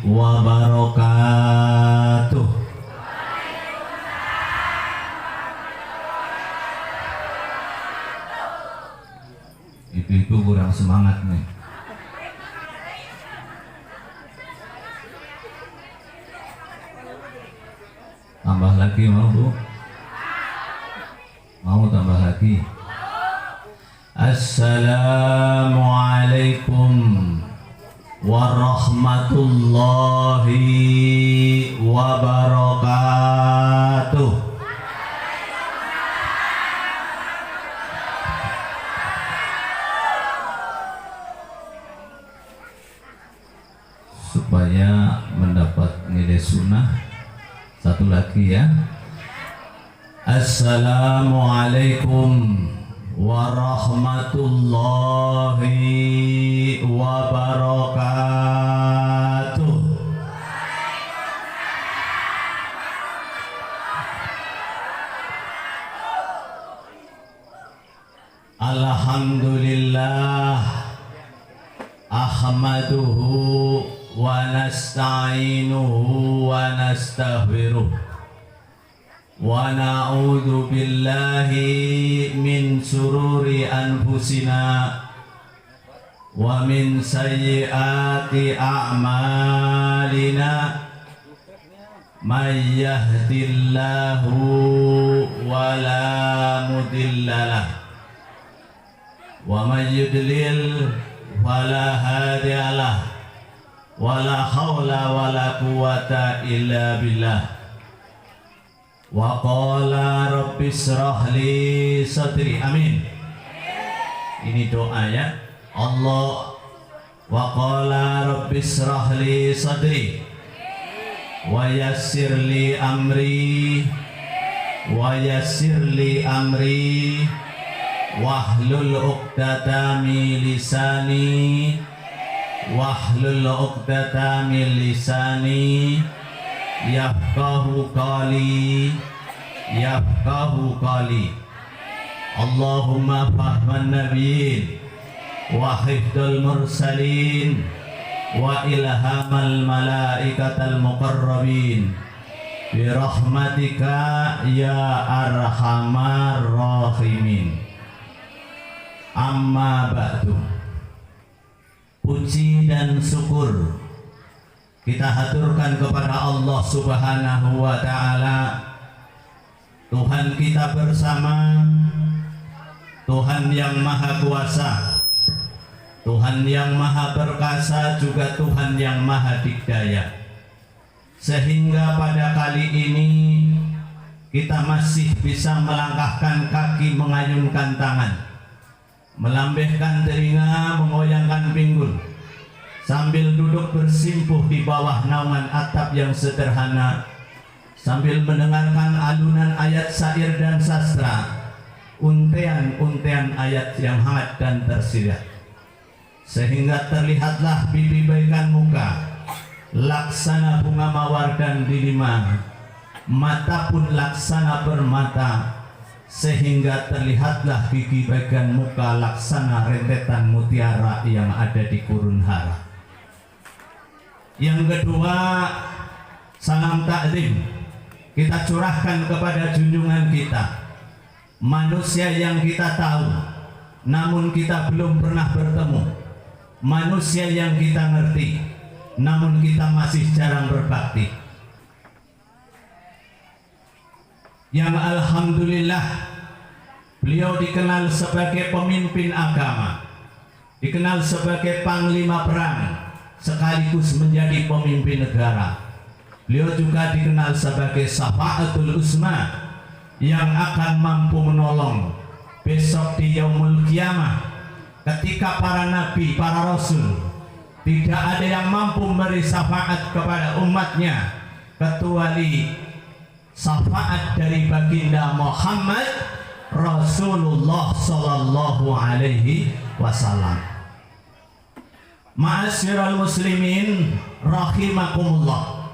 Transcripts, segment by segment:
wabarakatuh. Ibu-ibu kurang semangat nih. Tambah lagi mau Bu? Mau tambah lagi? Assalamualaikum warahmatullahi wabarakatuh. Supaya mendapat nilai sunnah, satu lagi ya. Assalamualaikum warahmatullahi wabarakatuh. Alhamdulillah, ahmaduhu wa nasta'inuhu wa nastaghfiruh. Wa na'udzu billahi min sururi anfusina wa min sayyiati a'malina. May yahdillahu wa la mudhillalah wa may yudlil fala hadiyalah wa la haula wa la quwwata illa billah. Wa qala rabbi shrah li sadri. Amin. Ini doa ya. Allah wa qala rabbi shrah li sadri wa yassir li amri wa yassir li amri wahlul 'uqdatam min lisani wahlul 'uqdatam min lisani yafqahu qali yafqahu qali. Allahumma fahman nabiyyin wa hifdul mursalin wa ilhamal malaikatal muqarrabin bi rahmatika ya arhamar rahimin. Amma ba'du. Puji dan syukur kita haturkan kepada Allah Subhanahu wa ta'ala, Tuhan kita bersama, Tuhan yang maha kuasa, Tuhan yang maha perkasa, juga Tuhan yang maha dikdaya. Sehingga pada kali ini kita masih bisa melangkahkan kaki, mengayunkan tangan, melambaikan telinga, mengoyangkan pinggul, sambil duduk bersimpuh di bawah naungan atap yang sederhana, sambil mendengarkan alunan ayat syair dan sastra, untean-untean ayat yang hangat dan tersirat, sehingga terlihatlah bibi baikan muka, laksana bunga mawar dan delima, mata pun laksana bermata, sehingga terlihatlah gigi bagian muka laksana rentetan mutiara yang ada di gurun hara. Yang kedua, salam taklim kita curahkan kepada junjungan kita, manusia yang kita tahu namun kita belum pernah bertemu, manusia yang kita ngerti namun kita masih jarang berbakti, yang alhamdulillah beliau dikenal sebagai pemimpin agama, dikenal sebagai panglima perang, sekaligus menjadi pemimpin negara. Beliau juga dikenal sebagai Syafa'atul Uzma, yang akan mampu menolong besok di yaumul qiyamah, ketika para nabi, para rasul tidak ada yang mampu memberi syafaat kepada umatnya kecuali syafaat dari baginda Muhammad Rasulullah sallallahu alaihi wasallam. Ma'asyiral muslimin rahimakumullah,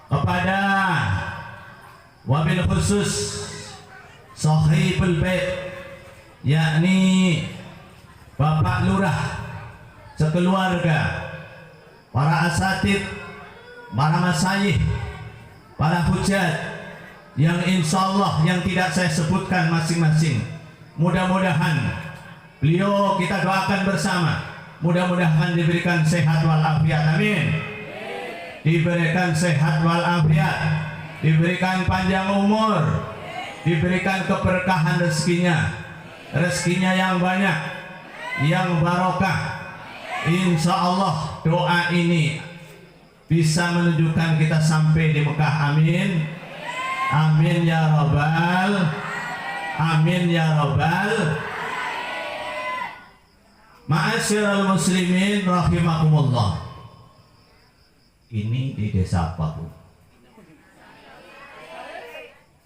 kepada wabil khusus sahibul bait, yakni Bapak Lurah sekeluarga, para asatid, para masyayikh, para hujat yang insya Allah yang tidak saya sebutkan masing-masing. Mudah-mudahan beliau kita doakan bersama, mudah-mudahan diberikan sehat walafiat, amin. Diberikan sehat walafiat, diberikan panjang umur, diberikan keberkahan rezekinya yang banyak, yang barokah. Insya Allah doa ini bisa menunjukkan kita sampai di Mekah, amin. Amin ya Rabbal, amin ya Rabbal. Ma'asyiral muslimin rahimakumullah. Ini di desa apa, Bu?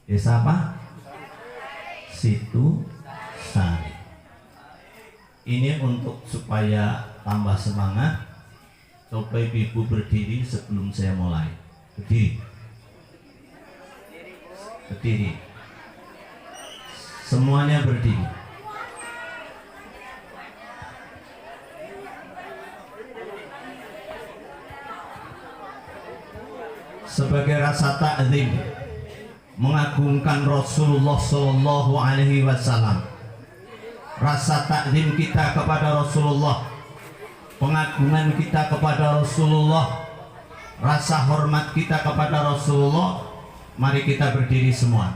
Desa apa? Situ Sari. Ini untuk supaya tambah semangat. Coba ibu berdiri sebelum saya mulai. Berdiri. Berdiri. Semuanya berdiri. Sebagai rasa ta'zim, mengagungkan Rasulullah Sallallahu Alaihi Wasallam, rasa takzim kita kepada Rasulullah, pengagungan kita kepada Rasulullah, rasa hormat kita kepada Rasulullah. Mari kita berdiri semua.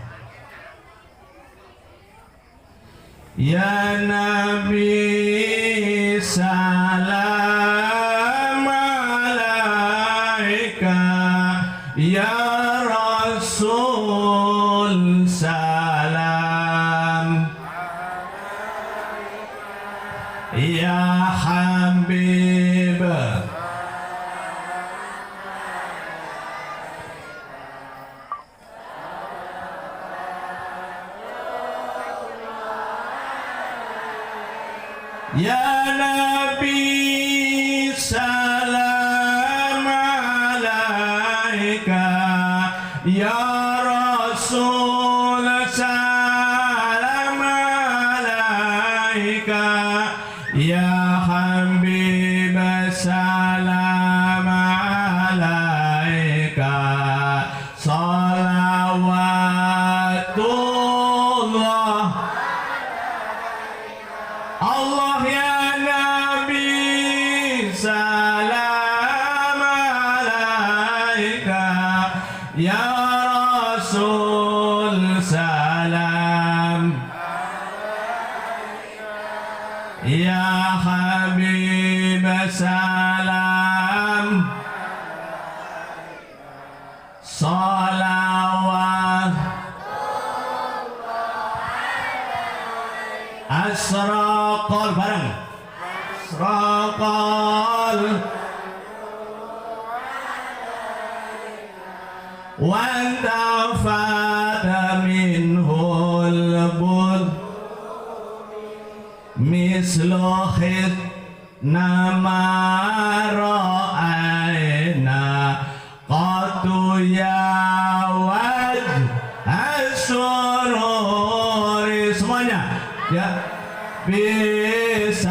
Ya Nabi salam alaika, ya Rasul salam, ya Habib, ya Nabi salam alaika, ya Rasul salam alaika, ya Habib salam alaika, salawatullah Allah ya Nabi salam alaika, ya Rasul salam, ya Habib salam, salawat asraqal bareng, asraqal wa tafada minhul bul mislu khid nama ra'ayna qatu ya waj asururi. Semuanya ya. Bisalam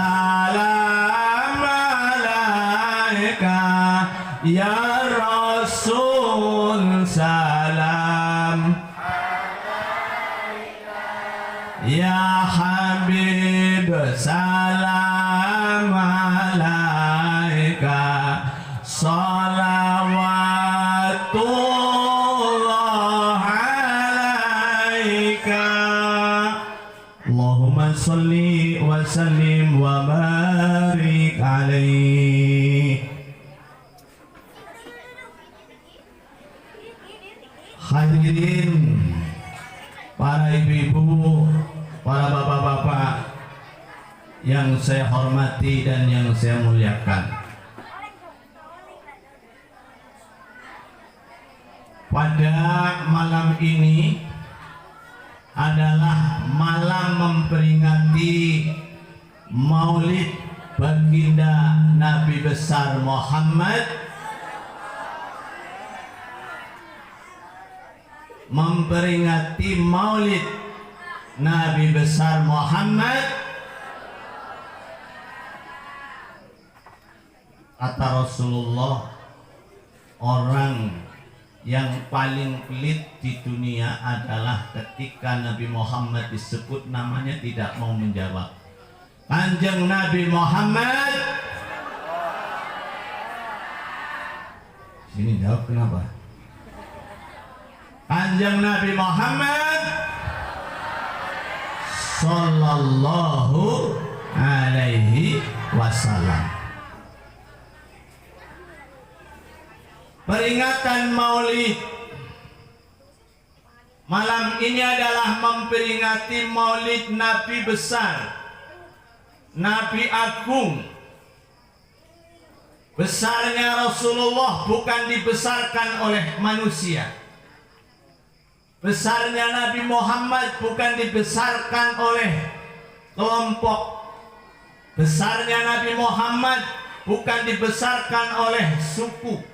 alaika, ya Rasul salam, ya Habib salam alaika, salawatullah alaika. Allahumma salli wa sallim wa barik alaih. Hadirin para ibu-ibu, para bapak-bapak yang saya hormati dan yang saya muliakan, pada malam ini adalah malam memperingati Maulid baginda Nabi besar Muhammad, memperingati Maulid Nabi besar Muhammad. Kata Rasulullah, orang yang paling pelit di dunia adalah ketika Nabi Muhammad disebut namanya tidak mau menjawab. Kanjeng Nabi Muhammad, sini jawab kenapa? Kanjeng Nabi Muhammad Sallallahu Alaihi Wasallam. Peringatan Maulid malam ini adalah memperingati Maulid Nabi besar, Nabi agung. Besarnya Rasulullah bukan dibesarkan oleh manusia. Besarnya Nabi Muhammad bukan dibesarkan oleh kelompok. Besarnya Nabi Muhammad bukan dibesarkan oleh suku.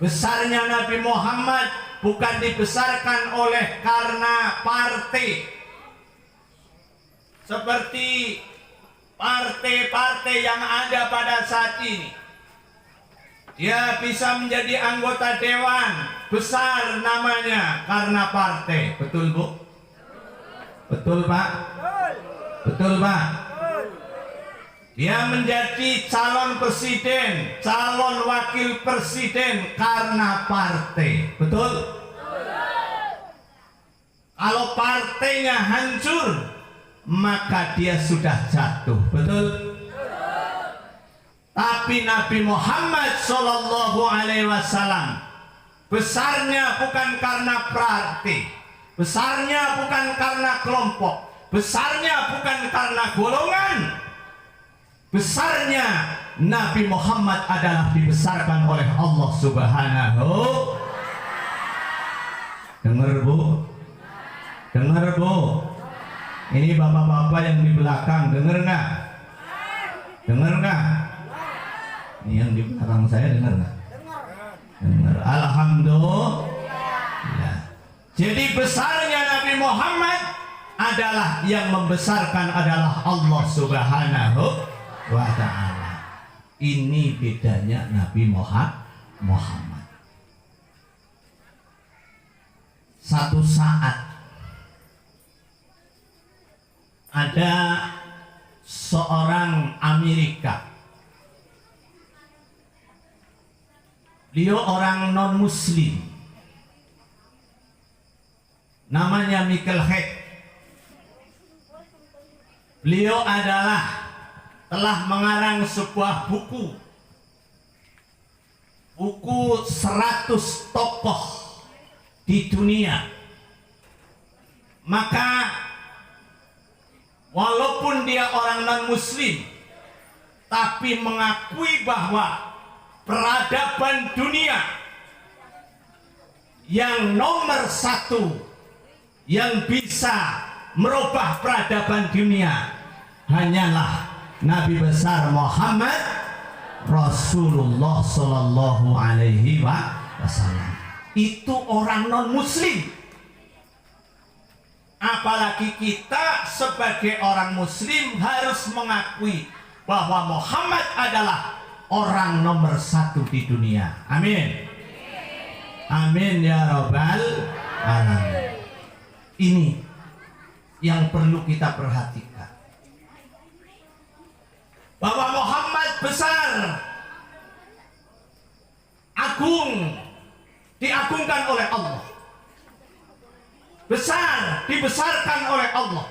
Besarnya Nabi Muhammad bukan dibesarkan oleh karena partai. Seperti partai-partai yang ada pada saat ini. Dia bisa menjadi anggota dewan besar namanya karena partai. Betul Bu? Betul Pak? Betul Pak? Dia menjadi calon presiden, calon wakil presiden karena partai. Betul? Kalau partainya hancur, maka dia sudah jatuh. Betul? Tapi Nabi Muhammad Sallallahu Alaihi Wasallam besarnya bukan karena partai, besarnya bukan karena kelompok, besarnya bukan karena golongan. Besarnya Nabi Muhammad adalah dibesarkan oleh Allah Subhanahu. Dengar Bu? Dengar Bu? Ini bapak-bapak yang di belakang, dengar nggak? Dengar nggak? Ini yang di belakang saya dengar nggak? Dengar. Alhamdulillah. Jadi besarnya Nabi Muhammad adalah yang membesarkan adalah Allah Subhanahu wa ta'ala. Ini bedanya Nabi Muhammad. Satu saat ada seorang Amerika. Beliau orang non muslim. Namanya Michael Heck. Beliau telah mengarang sebuah buku 100 tokoh di dunia. Maka walaupun dia orang non muslim, tapi mengakui bahwa peradaban dunia yang nomor 1 yang bisa merubah peradaban dunia hanyalah Nabi besar Muhammad Rasulullah Sallallahu Alaihi Wasallam. Itu orang non muslim. Apalagi kita sebagai orang muslim harus mengakui bahwa Muhammad adalah orang nomor 1 di dunia. Amin. Amin ya Rabbal Alamin. Ini yang perlu kita perhatikan, bahwa Muhammad besar, agung, diagungkan oleh Allah, besar, dibesarkan oleh Allah.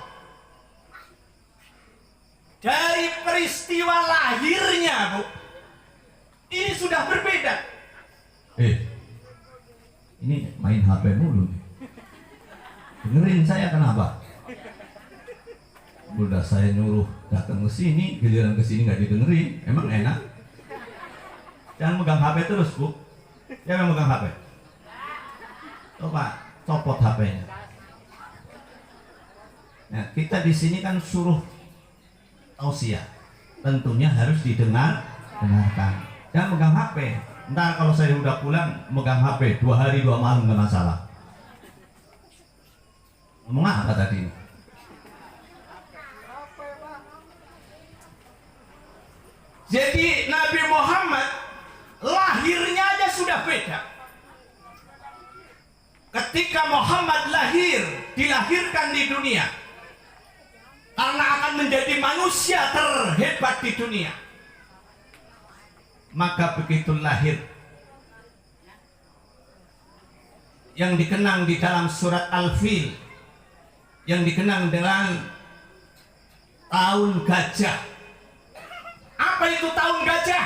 Dari peristiwa lahirnya, Bu, ini sudah berbeda. Ini main HP mulu nih. Dengerin saya kenapa? Udah saya nyuruh datang ke sini, giliran ke sini nggak didengerin, emang enak? Jangan megang HP terus Bu. Jangan megang HP. Coba copot HP-nya. Nah, kita di sini kan suruh tausiah, tentunya harus dengarkan. Jangan megang HP. Ntar kalau saya udah pulang megang HP 2 hari 2 malam nggak masalah. Ngomong apa tadi? Jadi Nabi Muhammad lahirnya aja sudah beda. Ketika Muhammad dilahirkan di dunia, karena akan menjadi manusia terhebat di dunia, maka begitu lahir, yang dikenang di dalam surat Al-Fil, yang dikenang dengan tahun gajah. Apa itu tahun gajah?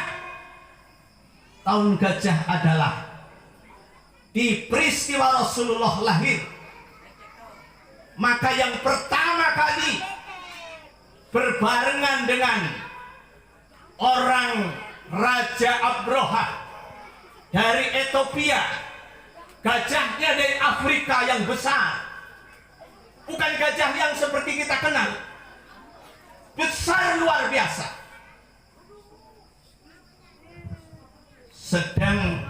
Tahun gajah adalah di peristiwa Rasulullah lahir, maka yang pertama kali berbarengan dengan orang Raja Abroha dari Ethiopia, gajahnya dari Afrika yang besar, bukan gajah yang seperti kita kenal, besar luar biasa, sedang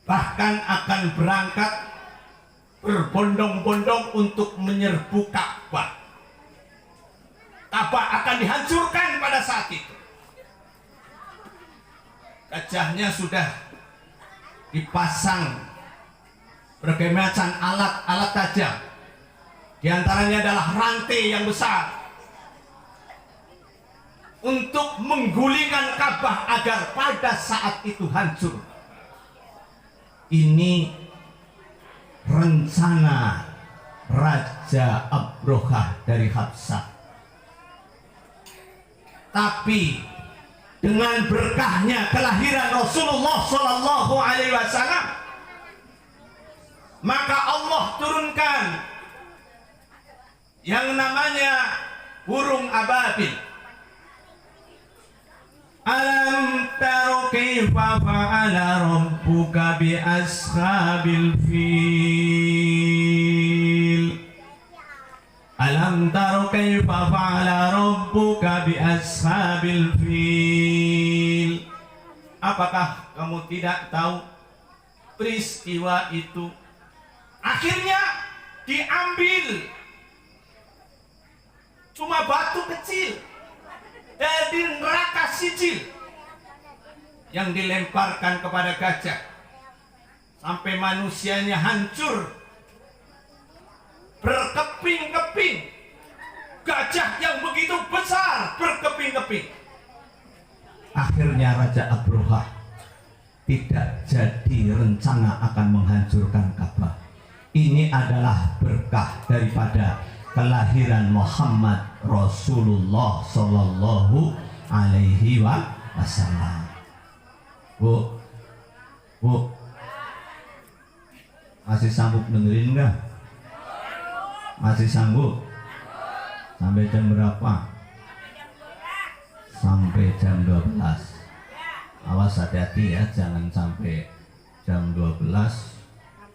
bahkan akan berangkat berbondong-bondong untuk menyerbu Ka'bah. Ka'bah akan dihancurkan pada saat itu. Gajahnya sudah dipasang berbagai macam alat-alat tajam. Di antaranya adalah rantai yang besar untuk menggulingkan Ka'bah agar pada saat itu hancur. Ini rencana Raja Abroha dari Habsah. Tapi dengan berkahnya kelahiran Rasulullah Shallallahu Alaihi Wasallam, maka Allah turunkan yang namanya burung ababil. Alam taro kaifa fa'ala rabbuka bi ashabil fil. Alam taro kaifa fa'ala rabbuka bi ashabil fil. Apakah kamu tidak tahu peristiwa itu akhirnya diambil cuma batu kecil dari neraka sijil yang dilemparkan kepada gajah sampai manusianya hancur berkeping-keping. Gajah yang begitu besar berkeping-keping. Akhirnya Raja Abroha tidak jadi rencana akan menghancurkan Ka'bah. Ini adalah berkah daripada kelahiran Muhammad Rasulullah Sallallahu Alaihi Wasallam. Bu, masih sanggup dengerin nggak? Masih sanggup? Sampai jam berapa? Sampai jam 12. Awas hati-hati ya, jangan sampai jam 12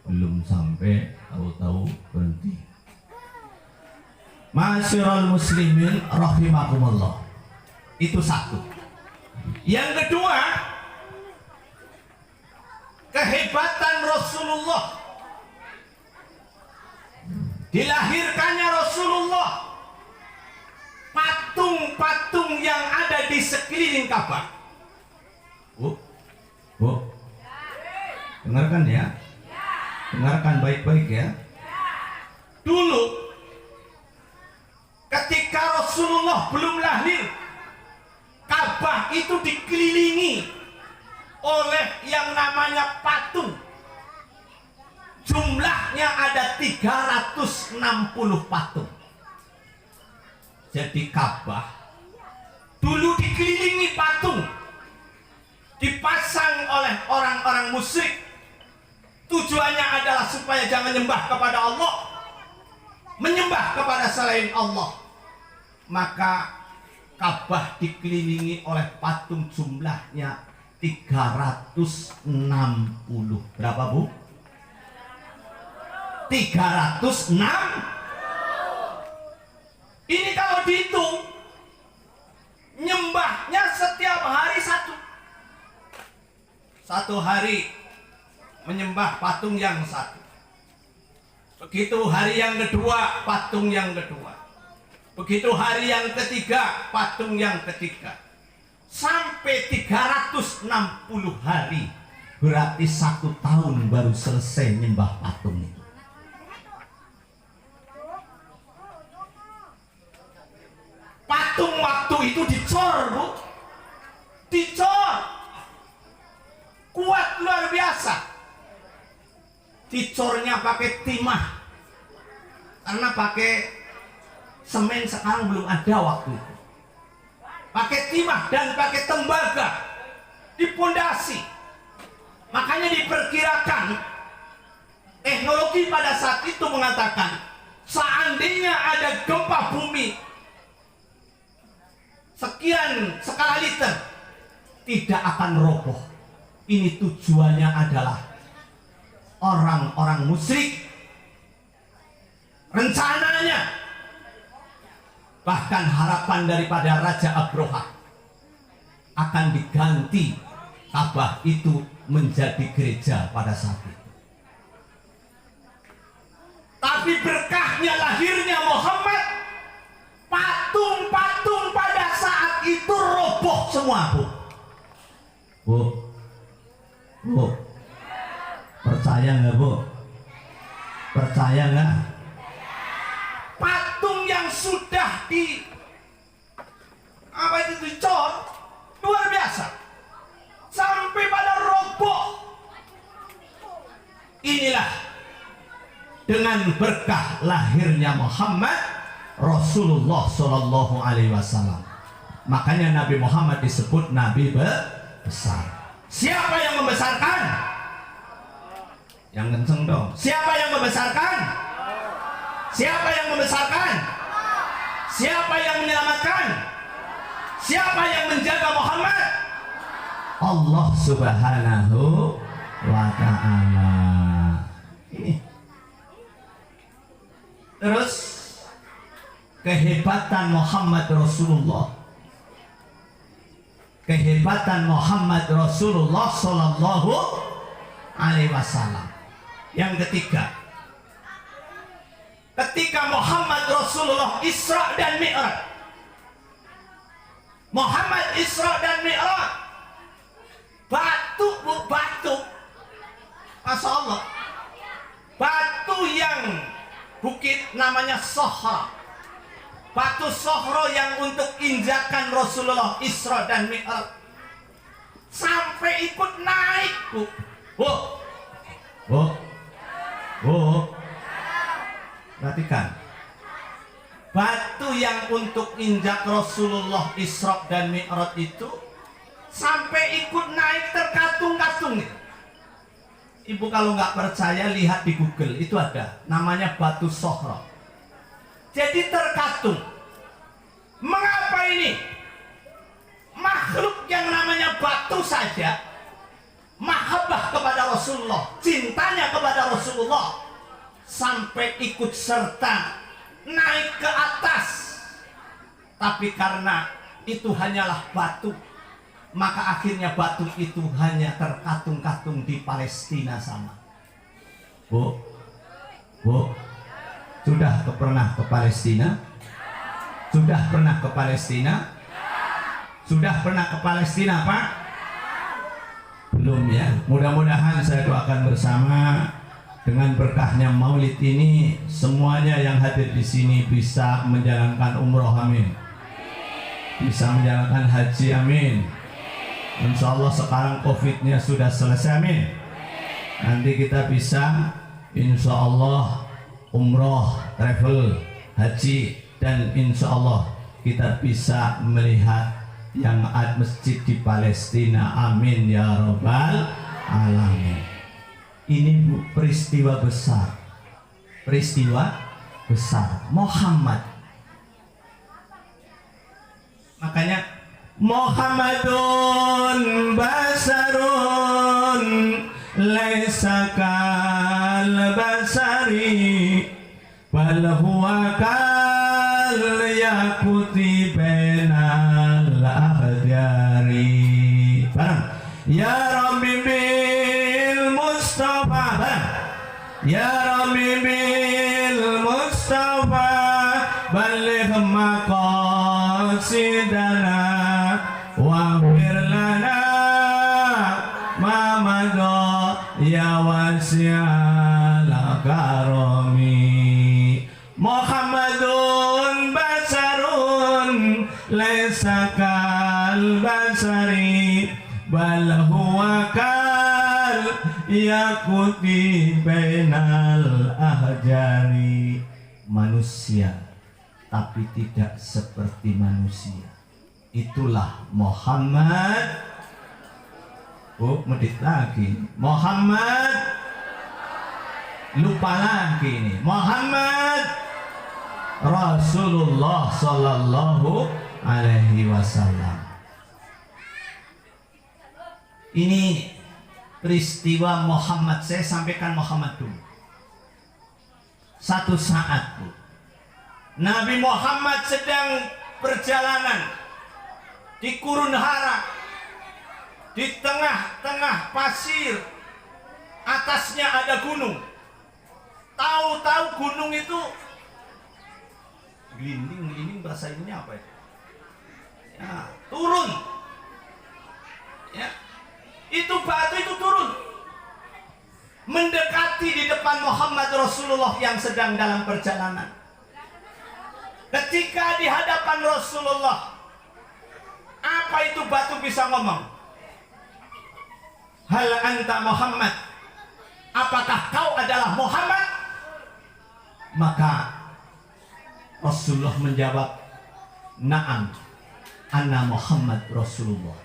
belum sampai tahu-tahu berhenti. Ma'asyiral muslimin rahimakumullah. Itu satu. Yang kedua, kehebatan Rasulullah. Dilahirkannya Rasulullah. Patung-patung yang ada di sekeliling Ka'bah. Bu, dengarkan ya. Dengarkan baik-baik ya. Dulu ketika Rasulullah belum lahir, Ka'bah itu dikelilingi oleh yang namanya patung. Jumlahnya ada 360 patung. Jadi Ka'bah dulu dikelilingi patung, dipasang oleh orang-orang musyrik. Tujuannya adalah supaya jangan menyembah kepada Allah, menyembah kepada selain Allah. Maka Ka'bah dikelilingi oleh patung, jumlahnya 360. Berapa, Bu? 306. Ini kalau dihitung, nyembahnya setiap hari satu hari menyembah patung yang satu. Begitu hari yang kedua, patung yang kedua. Begitu hari yang ketiga, patung yang ketiga. sampai 360 hari, berarti 1 tahun baru selesai nyembah patung itu. Patung waktu itu dicor, Bu, dicor, kuat luar biasa. Dicornya pakai timah, karena pakai semen sekarang belum ada waktu itu. Pakai timah dan pakai tembaga, dipondasi. Makanya diperkirakan teknologi pada saat itu mengatakan seandainya ada gempa bumi sekian skala liter, tidak akan roboh. Ini tujuannya adalah orang-orang musyrik. Rencananya, bahkan harapan daripada Raja Abroha akan diganti Ka'bah itu menjadi gereja pada saat itu. Tapi berkahnya lahirnya Muhammad, patung-patung pada saat itu roboh semua, Bu. Bu, Bu, percaya nggak, Bu? Percaya nggak? Patung yang sudah dicor luar biasa sampai pada roboh. Inilah dengan berkah lahirnya Muhammad Rasulullah Shallallahu Alaihi Wasallam. Makanya Nabi Muhammad disebut Nabi besar. Siapa yang membesarkan? Yang kenceng dong. Siapa yang membesarkan? Siapa yang membesarkan? Siapa yang menyelamatkan? Siapa yang menjaga Muhammad? Allah Subhanahu wa Ta'ala. Ini. Terus kehebatan Muhammad Rasulullah. Kehebatan Muhammad Rasulullah Sallallahu Alaihi Wasallam. Yang ketiga, ketika Muhammad Rasulullah Isra dan Mi'raj. Muhammad Isra dan Mi'raj, batu, Bu, batu. Masya Allah, batu yang bukit namanya Sohra. Batu Sohro yang untuk injakan Rasulullah Isra dan Mi'raj sampai ikut naik, Bu. Bu, Bu, Bu, perhatikan. Batu yang untuk injak Rasulullah Isra dan Mi'raj itu sampai ikut naik terkatung-katung. Ibu kalau nggak percaya lihat di Google, itu ada namanya batu Sohro. Jadi terkatung. Mengapa ini? Makhluk yang namanya batu saja mahabbah kepada Rasulullah, cintanya kepada Rasulullah, sampai ikut serta naik ke atas. Tapi karena itu hanyalah batu, maka akhirnya batu itu hanya terkatung-katung di Palestina sana. Bu, Bu, sudah pernah ke Palestina? Sudah pernah ke Palestina? Sudah pernah ke Palestina, Pak? Belum ya. Mudah-mudahan saya doakan bersama dengan berkahnya Maulid ini, semuanya yang hadir di sini bisa menjalankan umroh, amin. Bisa menjalankan haji, amin. Insya Allah sekarang COVID-nya sudah selesai, amin. Nanti kita bisa insya Allah umroh, travel, haji, dan insya Allah kita bisa melihat yang ada masjid di Palestina, amin ya Rabbal Alamin. Ini, Bu, peristiwa besar, peristiwa besar Muhammad. Makanya Muhammadun basarun laisa kal basari bal huwa kal yaquti bainal ahdari. Barang ya Rabbi bil Mustafa, barang ya Rabbi bil Mustafa baligh maqasidana wa ya wasi'al karami. Muhammadun basarun laisa kal basari bal huwa kal yaquti bainal ahjari. Manusia tapi tidak seperti manusia, itulah Muhammad. Oh, medit lagi Muhammad, lupa lagi ini Muhammad Rasulullah Sallallahu Alaihi Wasallam. Ini peristiwa Muhammad, saya sampaikan Muhammad dulu. Satu saat Bu, Nabi Muhammad sedang perjalanan di gurun hara, di tengah-tengah pasir, atasnya ada gunung. Tahu-tahu gunung itu gelinding bahasa ini apa ya? Ya, turun. Ya, itu batu itu turun, mendekati di depan Muhammad Rasulullah yang sedang dalam perjalanan. Ketika di hadapan Rasulullah, apa itu batu bisa ngomong? Hal anta Muhammad? Apakah kau adalah Muhammad? Maka Rasulullah menjawab, na'am, anna Muhammad Rasulullah.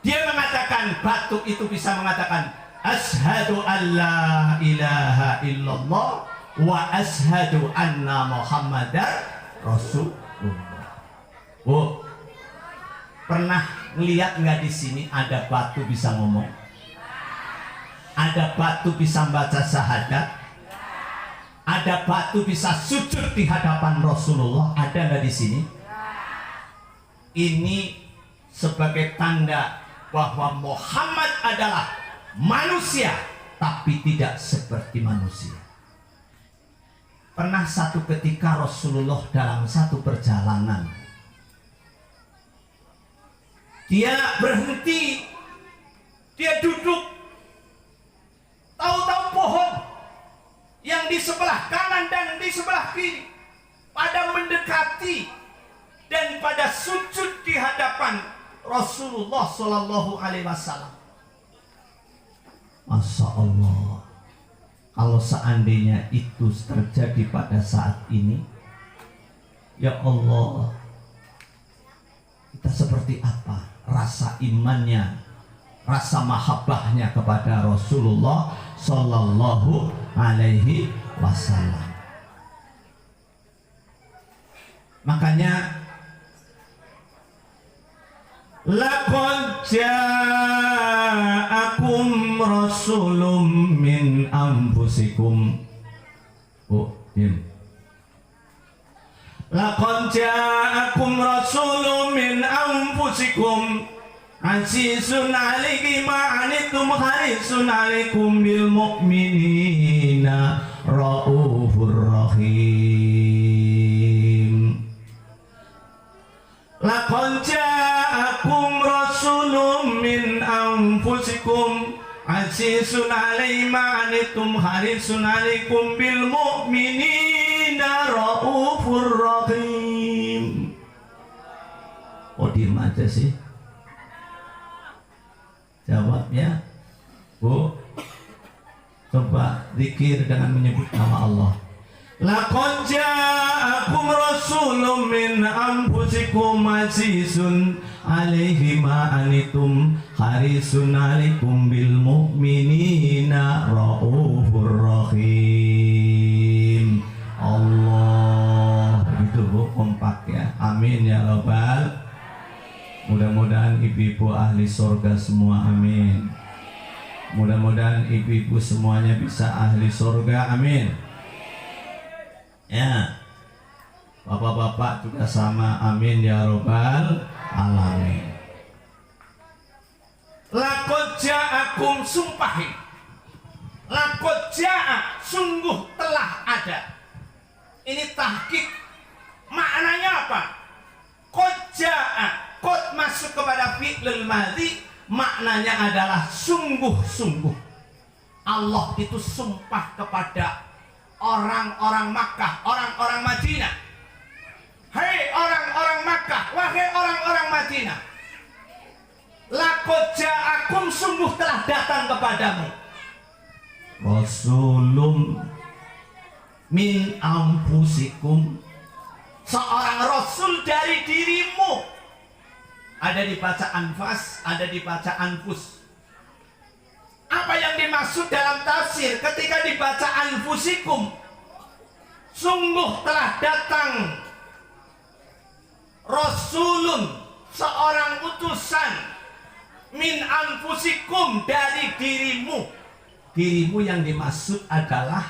Dia mengatakan, batu itu bisa mengatakan, ashadu an la ilaha illallah wa ashadu anna Muhammadar Rasulullah. Oh, pernah ngelihat nggak di sini ada batu bisa ngomong? Ada batu bisa baca syahadat? Ada batu bisa sujud di hadapan Rasulullah? Ada nggak di sini? Ini sebagai tanda bahwa Muhammad adalah manusia, tapi tidak seperti manusia. Pernah satu ketika Rasulullah dalam satu perjalanan, dia berhenti, dia duduk, tahu-tahu pohon yang di sebelah kanan dan di sebelah kiri pada mendekati dan pada sujud di hadapan Rasulullah Shallallahu Alaihi Wasallam. Masya Allah, kalau seandainya itu terjadi pada saat ini, ya Allah, kita seperti apa rasa imannya, rasa mahabbahnya kepada Rasulullah Sallallahu Alaihi Wasallam. Makanya laqad ja'akum rasulun min anfusikum. Oh, diam. Laqad ja'akum rasulun min anfusikum azizun 'alaihi ma 'anittum harisun 'alaikum bil mu'minina raufur rahim. Laqad ja'akum rasulun min anfusikum azizun 'alaihi ma 'anittum harisun 'alaikum bil mu'minina raufur rahim. Oh, diem aja sih. Jawabnya, Bu, coba zikir dengan menyebut nama Allah. Laqad ja'akum rasulun min anfusikum azizun 'alaihi ma 'anittum harisun 'alaikum bil mu'minina raufur rahim. Allah, begitu Bu, kompak ya. Amin ya rabbal. Mudah-mudahan ibu-ibu ahli surga semua, amin. Mudah-mudahan ibu-ibu semuanya bisa ahli surga, amin. Ya, bapak-bapak juga sama, amin ya robbal alamin. Laqad ja'akum, sumpahi, laqad ja'a, sungguh telah ada. Ini tahqiq, maknanya apa? Qad ja'a, qad masuk kepada fi'lul madhi, maknanya adalah sungguh-sungguh. Allah itu sumpah kepada orang-orang Makkah, orang-orang Madinah. Hei orang-orang Makkah, wahai orang-orang Madinah, laqad ja'akum, sungguh telah datang kepadamu rasulun min anfusikum, seorang rasul dari dirimu. Ada dibaca anfas, ada dibaca anfus. Apa yang dimaksud dalam tafsir ketika dibaca anfusikum? Sungguh telah datang rasulun, seorang utusan, min anfusikum, dari dirimu. Dirimu yang dimaksud adalah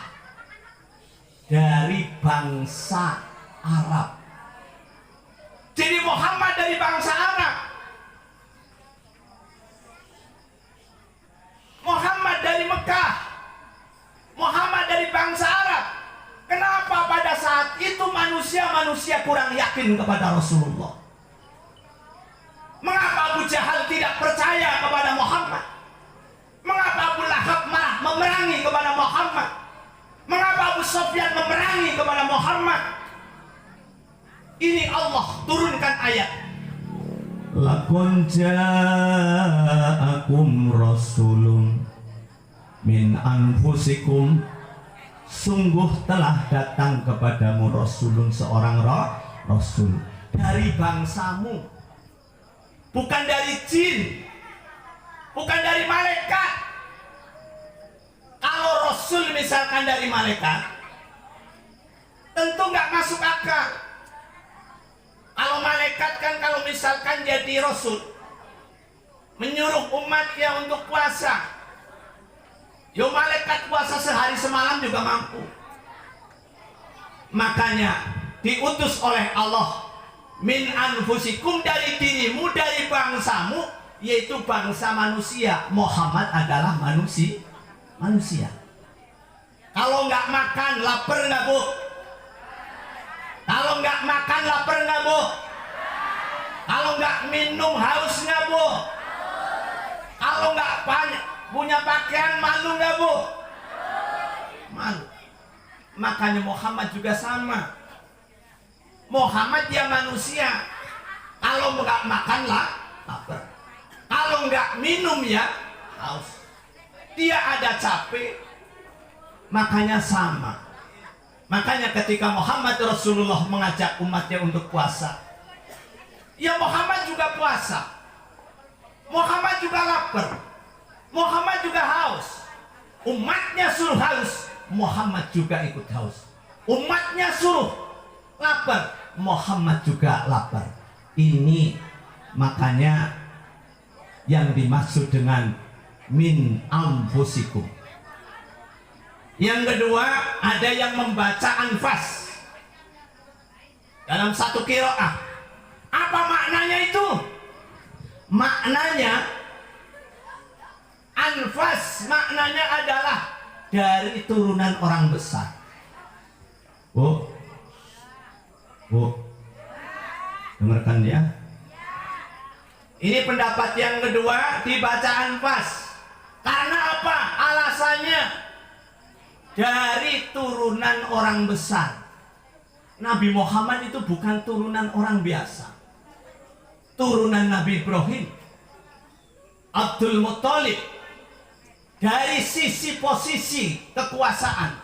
dari bangsa Arab. Jadi Muhammad dari bangsa Arab, Muhammad dari Mekah, Muhammad dari bangsa Arab. Kenapa pada saat itu manusia kurang yakin kepada Rasulullah? Mengapa Abu Jahal tidak percaya kepada Muhammad? Mengapa Abu Lahab malah memerangi kepada Muhammad? Mengapa Abu Sufyan memerangi kepada Muhammad? Ini Allah turunkan ayat, laqad ja'akum rasulun min anfusikum, sungguh telah datang kepadamu rasulun, seorang rasul dari bangsamu, bukan dari jin, bukan dari malaikat. Kalau rasul misalkan dari malaikat, tentu nggak masuk akal. Kalau malaikat kan kalau misalkan jadi rasul, menyuruh umatnya untuk puasa, yo malaikat puasa sehari semalam juga mampu. Makanya diutus oleh Allah, min anfusikum, dari dirimu, dari bangsamu, yaitu bangsa manusia. Muhammad adalah manusia. Kalau nggak makan lapar nggak bu? Kalau nggak makan lapar nggak bu? Kalau nggak minum haus nggak bu? Kalau nggak punya pakaian malu nggak bu? Malu. Makanya Muhammad juga sama. Muhammad ya manusia. Kalau nggak makan lapar. Kalau nggak minum ya haus. Dia ada capek. Makanya sama. Makanya ketika Muhammad Rasulullah mengajak umatnya untuk puasa, ya Muhammad juga puasa, Muhammad juga lapar, Muhammad juga haus. Umatnya suruh haus, Muhammad juga ikut haus. Umatnya suruh lapar, Muhammad juga lapar. Ini makanya yang dimaksud dengan min anfusikum. Yang kedua, ada yang membaca anfas dalam satu qiraah. Apa maknanya itu? Maknanya anfas, maknanya adalah dari turunan orang besar. Bu, dengarkan ya. Ini pendapat yang kedua, dibaca anfas. Karena apa? Alasannya dari turunan orang besar. Nabi Muhammad itu bukan turunan orang biasa. Turunan Nabi Ibrahim, Abdul Muttalib. Dari sisi posisi kekuasaan,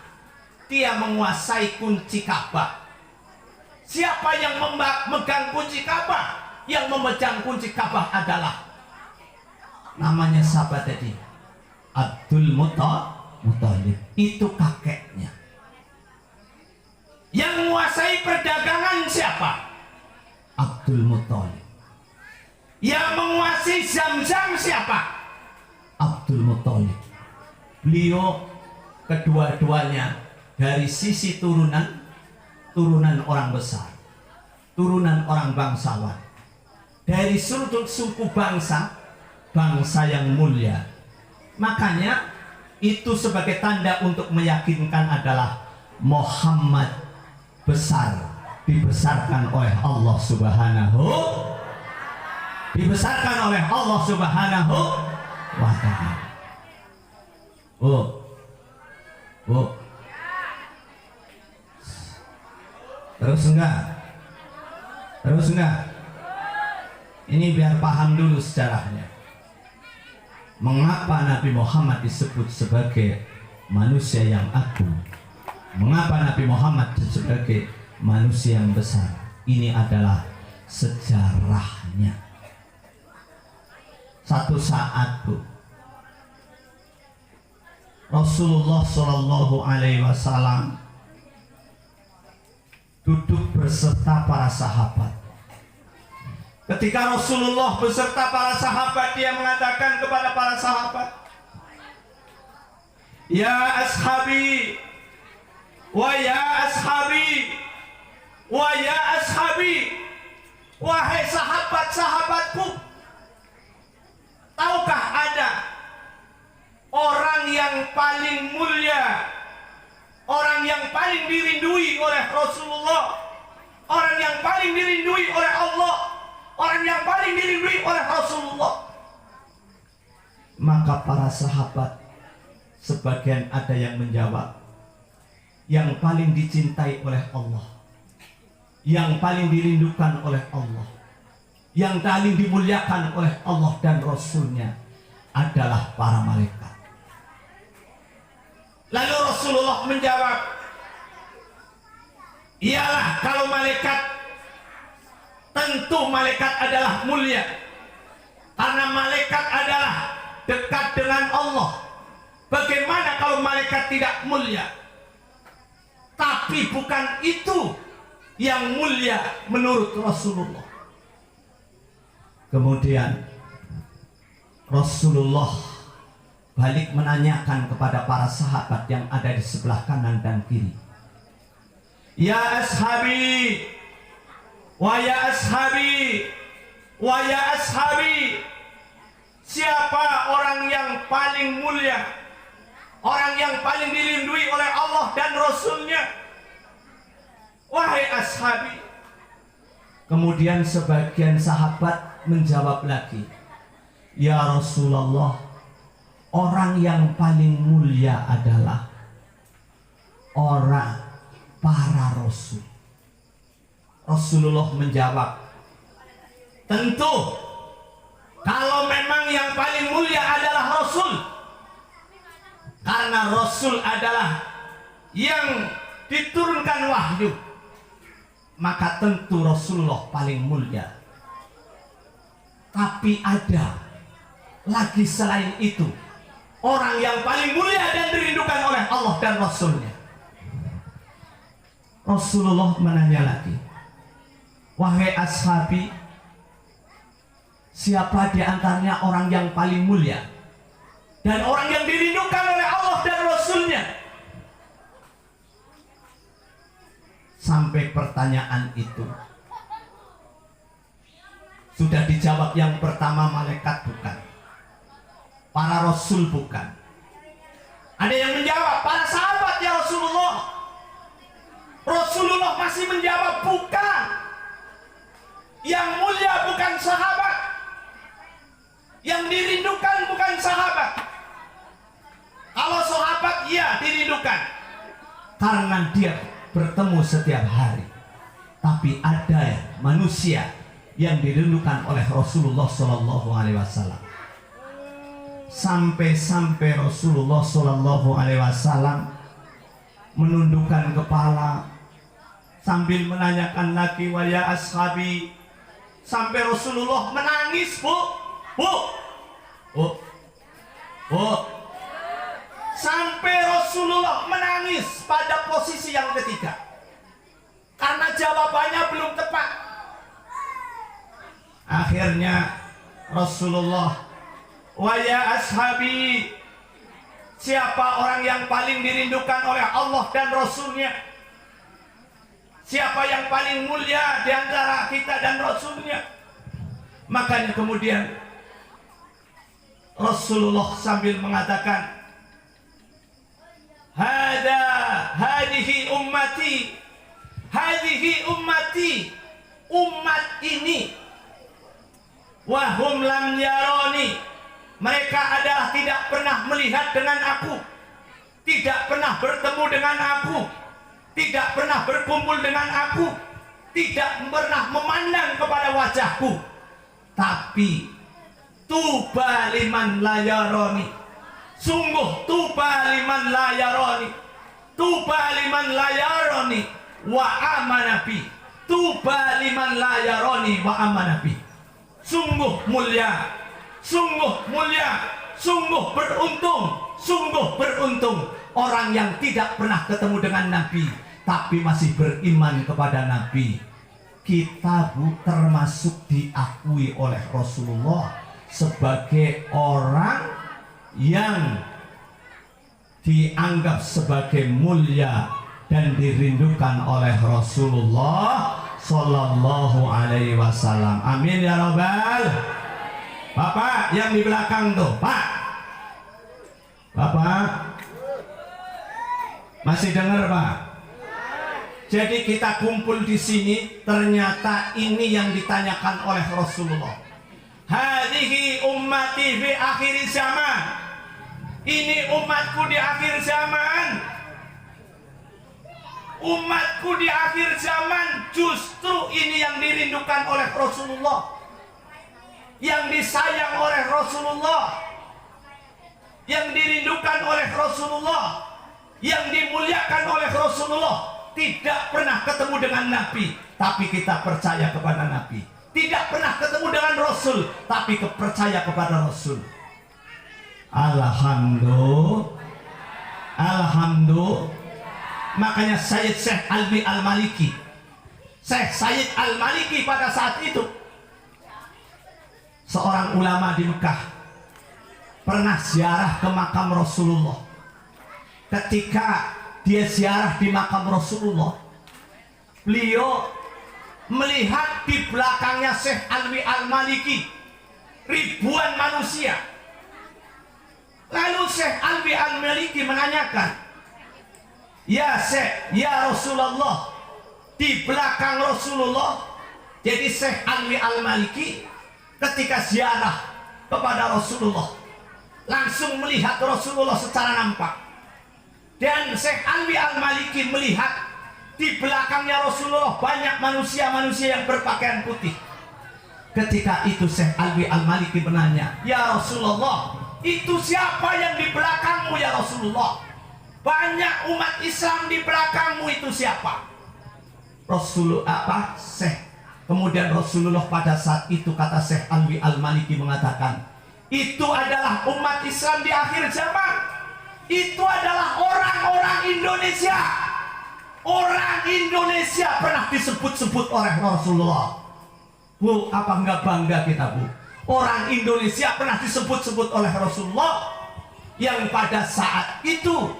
dia menguasai kunci Ka'bah. Siapa yang memegang kunci Ka'bah? Yang memegang kunci Ka'bah adalah namanya siapa tadi? Abdul Muttalib. Itu kakeknya. Yang menguasai perdagangan siapa? Abdul Muttalib. Yang menguasai Zam-Zam siapa? Abdul Muttalib. Beliau kedua-duanya dari sisi turunan orang besar, turunan orang bangsawan, dari sudut suku bangsa yang mulia. Makanya itu sebagai tanda untuk meyakinkan adalah Muhammad besar, dibesarkan oleh Allah Subhanahu, dibesarkan oleh Allah Subhanahu wa ta'ala. Oh, Bu. Terus enggak? Terus enggak? Ini biar paham dulu sejarahnya. Mengapa Nabi Muhammad disebut sebagai manusia yang agung? Mengapa Nabi Muhammad disebut sebagai manusia yang besar? Ini adalah sejarahnya. Satu saat, Bu, Rasulullah Shallallahu Alaihi Wasallam duduk beserta para sahabat. Ketika Rasulullah beserta para sahabat, dia mengatakan kepada para sahabat, "Ya ashabi, wa ya ashabi, wa ya ashabi, wahai sahabat-sahabatku, tahukah ada orang yang paling mulia, orang yang paling dirindui oleh Rasulullah, orang yang paling dirindui oleh Allah, orang yang paling dirindui oleh Rasulullah?" Maka para sahabat sebagian ada yang menjawab, yang paling dicintai oleh Allah, yang paling dirindukan oleh Allah, yang paling dimuliakan oleh Allah dan Rasulnya adalah para malaikat. Lalu Rasulullah menjawab, "Iyalah, kalau malaikat, tentu malaikat adalah mulia, karena malaikat adalah dekat dengan Allah. Bagaimana kalau malaikat tidak mulia? Tapi bukan itu yang mulia menurut Rasulullah." Kemudian Rasulullah balik menanyakan kepada para sahabat yang ada di sebelah kanan dan kiri, "Ya ashabi, wa ya ashabi, wa ya ashabi, siapa orang yang paling mulia, orang yang paling dilindui oleh Allah dan Rasulnya, wahai ashabi?" Kemudian sebagian sahabat menjawab lagi, "Ya Rasulullah, orang yang paling mulia adalah orang para rasul." Rasulullah menjawab, "Tentu, kalau memang yang paling mulia adalah Rasul, karena Rasul adalah yang diturunkan wahyu, maka tentu Rasulullah paling mulia. Tapi ada lagi selain itu, orang yang paling mulia dan dirindukan oleh Allah dan Rasulnya." Rasulullah menanya lagi, "Wahai ashabi, siapa di antaranya orang yang paling mulia dan orang yang dirindukan oleh Allah dan Rasulnya?" Sampai pertanyaan itu sudah dijawab, yang pertama malaikat bukan, para rasul bukan. Ada yang menjawab, para sahabat, "Ya Rasulullah." Rasulullah masih menjawab, "Bukan. Yang mulia bukan sahabat, yang dirindukan bukan sahabat. Kalau sahabat, ya dirindukan, karena dia bertemu setiap hari. Tapi ada manusia yang dirindukan oleh Rasulullah Shallallahu Alaihi Wasallam." Sampai-sampai Rasulullah Shallallahu Alaihi Wasallam menundukkan kepala sambil menanyakan lagi, "Wa ya ashabi," sampai Rasulullah menangis, Bu. Sampai Rasulullah menangis pada posisi yang ketiga, karena jawabannya belum tepat. Akhirnya Rasulullah, "Wa ya ashabi, siapa orang yang paling dirindukan oleh Allah dan Rasulnya? Siapa yang paling mulia di antara kita dan Rasulnya?" Makanya kemudian Rasulullah sambil mengatakan, Hadihi ummati, umat ini, wahum lam yaroni, mereka adalah tidak pernah melihat dengan aku, tidak pernah bertemu dengan aku, tidak pernah berkumpul dengan aku, tidak pernah memandang kepada wajahku. Tapi tuba liman la yarani, sungguh tuba liman la yarani, tuba liman la yarani wa amana bi, tuba liman la yarani wa amana bi. Sungguh mulia, sungguh mulia, sungguh beruntung orang yang tidak pernah ketemu dengan Nabi tapi masih beriman kepada Nabi. Kita termasuk diakui oleh Rasulullah sebagai orang yang dianggap sebagai mulia dan dirindukan oleh Rasulullah Sallallahu Alaihi Wasallam. Amin ya Rabbal. Bapak yang di belakang tuh, Pak. Bapak masih dengar, Pak? Jadi kita kumpul di sini, ternyata ini yang ditanyakan oleh Rasulullah. Hadhihi ummati fi akhir zaman. Ini umatku di akhir zaman. Umatku di akhir zaman, justru ini yang dirindukan oleh Rasulullah, yang disayang oleh Rasulullah, yang dirindukan oleh Rasulullah, yang dimuliakan oleh Rasulullah. Tidak pernah ketemu dengan Nabi, tapi kita percaya kepada Nabi. Tidak pernah ketemu dengan Rasul, tapi percaya kepada Rasul. Alhamdulillah, alhamdulillah. Makanya Syekh Alwi Al-Maliki, Syekh Al-Maliki pada saat itu seorang ulama di Mekah, pernah ziarah ke makam Rasulullah. Ketika dia ziarah di makam Rasulullah, beliau melihat di belakangnya Syekh Alwi Al-Maliki ribuan manusia. Lalu Syekh Alwi Al-Maliki menanyakan, ya Syekh, ya Rasulullah, di belakang Rasulullah. Jadi Syekh Alwi Al-Maliki ketika ziarah kepada Rasulullah langsung melihat Rasulullah secara nampak. Dan Syekh Alwi Al-Maliki melihat di belakangnya Rasulullah banyak manusia-manusia yang berpakaian putih. Ketika itu Syekh Alwi Al-Maliki menanya, ya Rasulullah, itu siapa yang di belakangmu ya Rasulullah? Banyak umat Islam di belakangmu, itu siapa? Rasulullah Syekh. Kemudian Rasulullah pada saat itu, kata Syekh Alwi Al-Maliki mengatakan, itu adalah umat Islam di akhir zaman. Itu adalah orang-orang Indonesia. Orang Indonesia pernah disebut-sebut oleh Rasulullah. Bu, apa enggak bangga kita, Bu? Orang Indonesia pernah disebut-sebut oleh Rasulullah, yang pada saat itu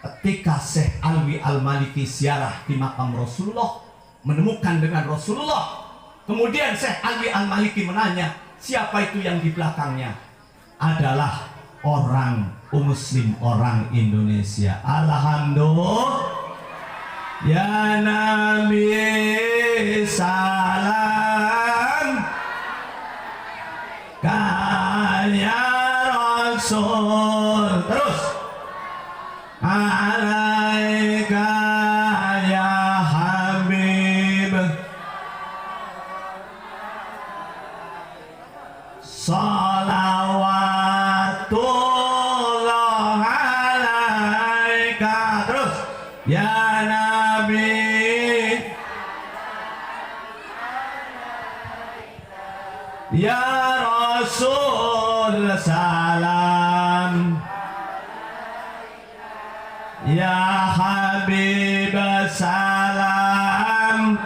ketika Syekh Alwi Al-Maliki ziarah di makam Rasulullah, menemukan dengan Rasulullah. Kemudian Syekh Alwi Al-Maliki menanya, siapa itu yang di belakangnya? Adalah orang Muslim, orang Indonesia. Alhamdulillah. Ya Nabi salam, ya Rasul, terus alaika ya Habib, salawatullah alaika, terus ya Nabi, ya Rasul salam, ya Habib salam,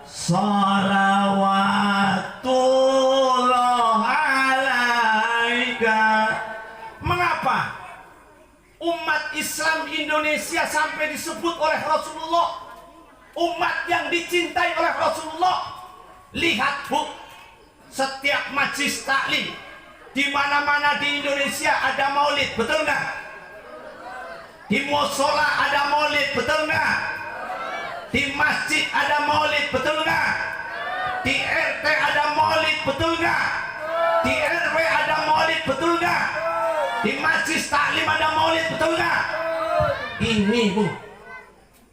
salawatullah alaika. Mengapa umat Islam Indonesia sampai disebut oleh Rasulullah umat yang dicintai oleh Rasulullah? Lihat Bu, setiap majlis taklim di mana-mana di Indonesia ada maulid, betul nggak? Di musola ada maulid, betul nggak? Di masjid ada maulid, betul nggak? Di RT ada maulid, betul nggak? Di RW ada maulid, betul nggak? Di majlis taklim ada maulid, betul nggak? Ini Bu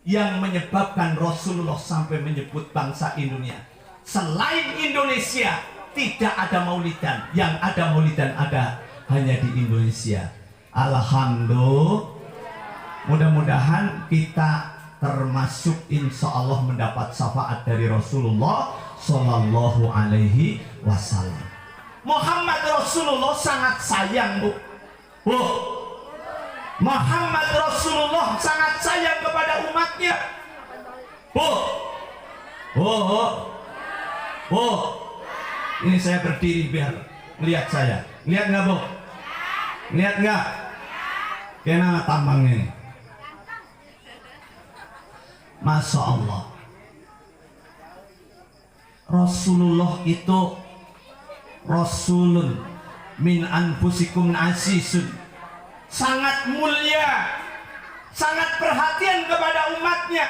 yang menyebabkan Rasulullah sampai menyebut bangsa Indonesia. Selain Indonesia tidak ada maulidan, yang ada maulidan ada hanya di Indonesia. Alhamdulillah. Mudah-mudahan kita termasuk insya Allah mendapat syafaat dari Rasulullah Sallallahu Alaihi Wasallam. Muhammad Rasulullah sangat sayang Bu. Muhammad Rasulullah sangat sayang kepada umatnya. Ini saya berdiri biar lihat saya. Lihat nggak Bu? Lihat nggak? Kena tambang ini. Masya Allah. Rasulullah itu Rasulun min anfusikum azizun, sangat mulia, sangat perhatian kepada umatnya,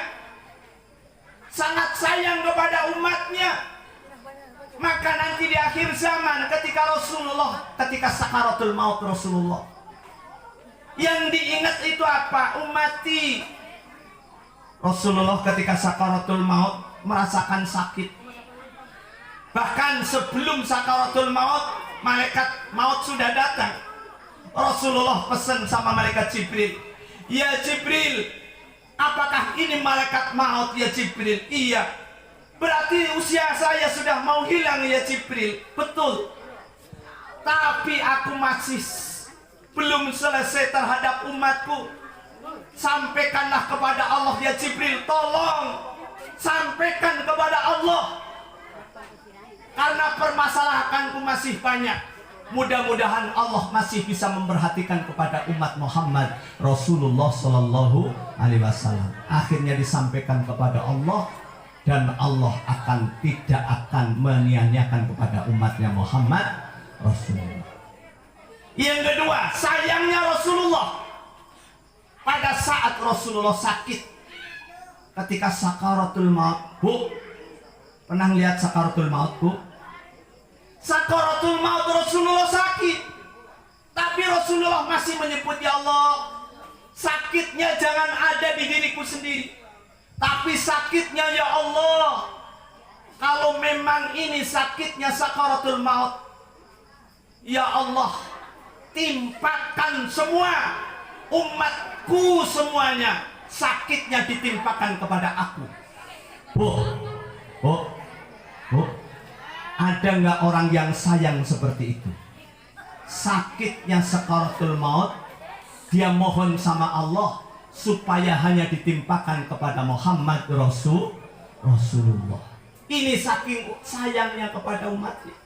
sangat sayang kepada umatnya. Maka nanti di akhir zaman ketika ketika sakaratul maut Rasulullah, yang diingat itu apa? Ummati. Rasulullah ketika sakaratul maut merasakan sakit. Bahkan sebelum sakaratul maut, malaikat maut sudah datang. Rasulullah pesan sama malaikat Jibril, "Ya Jibril, apakah ini malaikat maut ya Jibril?" "Iya." "Berarti usia saya sudah mau hilang ya Jibril." "Betul. Tapi aku masih belum selesai terhadap umatku. Sampaikanlah kepada Allah ya Jibril, tolong sampaikan kepada Allah, karena permasalahanku masih banyak. Mudah-mudahan Allah masih bisa memperhatikan kepada umat Muhammad Rasulullah Sallallahu Alaihi Wasallam." Akhirnya disampaikan kepada Allah, dan Allah tidak akan menyia-nyiakan kepada umatnya Muhammad Rasulullah. Yang kedua, sayangnya Rasulullah pada saat Rasulullah sakit, ketika sakaratul maut. Bu, pernah lihat sakaratul maut Bu? Sakaratul maut Rasulullah sakit, tapi Rasulullah masih menyebut, "Ya Allah, sakitnya jangan ada di diriku sendiri, tapi sakitnya ya Allah, kalau memang ini sakitnya sakaratul maut, ya Allah, timpakan semua umatku semuanya, sakitnya ditimpakan kepada aku." Bu, ada nggak orang yang sayang seperti itu? Sakitnya sakaratul maut, dia mohon sama Allah supaya hanya ditimpakan kepada Muhammad Rasulullah. Ini saking sayangnya kepada umatnya.